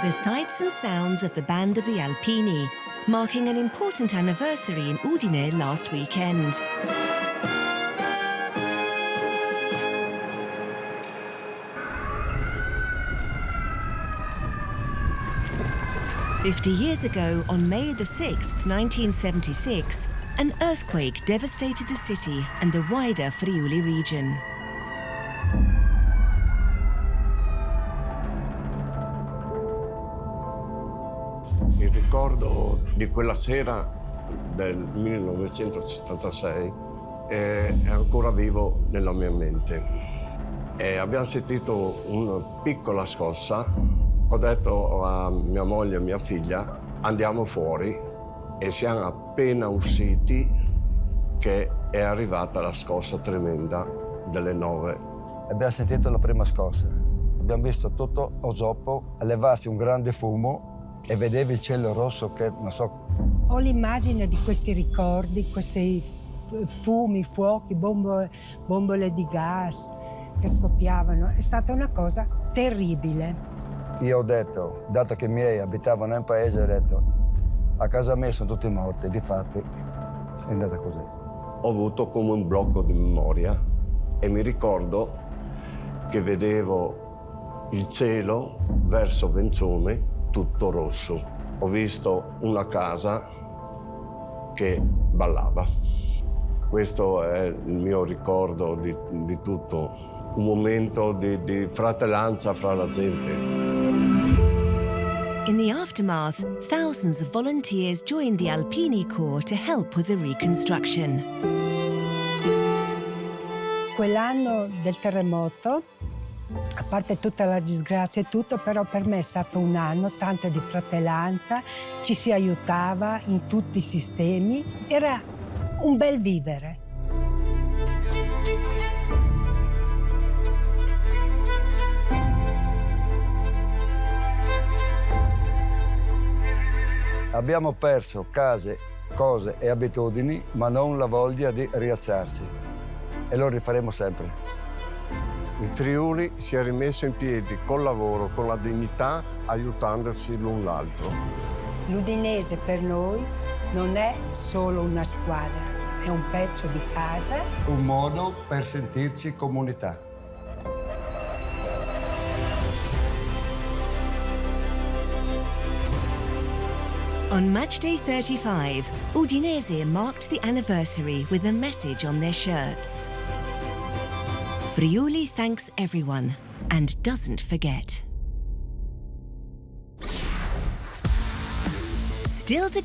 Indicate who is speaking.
Speaker 1: The sights and sounds of the band of the Alpini, marking an important anniversary in Udine last weekend. "50 years ago, on May the 6th, 1976, an earthquake devastated the city and the wider Friuli region.
Speaker 2: Il ricordo di quella sera del 1976 è ancora vivo nella mia mente. Abbiamo sentito una piccola scossa. Ho detto a mia moglie e mia figlia: andiamo fuori, e siamo appena usciti che è arrivata la scossa tremenda delle 9.
Speaker 3: Abbiamo sentito la prima scossa. Abbiamo visto tutto Osopo levarsi un grande fumo e vedevi il cielo rosso che non so.
Speaker 4: Ho l'immagine di questi ricordi, questi fumi, fuochi, bombole di gas che scoppiavano. È stata una cosa terribile.
Speaker 3: Io ho detto, dato che i miei abitavano in paese, ho detto, a casa mia sono tutti morti, difatti è andata così.
Speaker 2: Ho avuto come un blocco di memoria e mi ricordo che vedevo il cielo verso Venzone tutto rosso. Ho visto una casa che ballava. Questo è il mio ricordo di tutto. Un momento di fratellanza fra la gente.
Speaker 1: In the aftermath, thousands of volunteers joined the Alpini Corps to help with the reconstruction.
Speaker 4: Quell'anno del terremoto, a parte tutta la disgrazia e tutto, però per me è stato un anno tanto di fratellanza, ci si aiutava in tutti i sistemi, era un bel vivere.
Speaker 3: Abbiamo perso case, cose e abitudini, ma non la voglia di rialzarsi. E lo rifaremo sempre.
Speaker 2: Il Friuli si è rimesso in piedi col lavoro, con la dignità, aiutandosi l'un l'altro.
Speaker 4: L'Udinese per noi non è solo una squadra, è un pezzo di casa.
Speaker 3: Un modo per sentirci comunità.
Speaker 1: On match day 35, Udinese marked the anniversary with a message on their shirts. Friuli thanks everyone and doesn't forget. Still to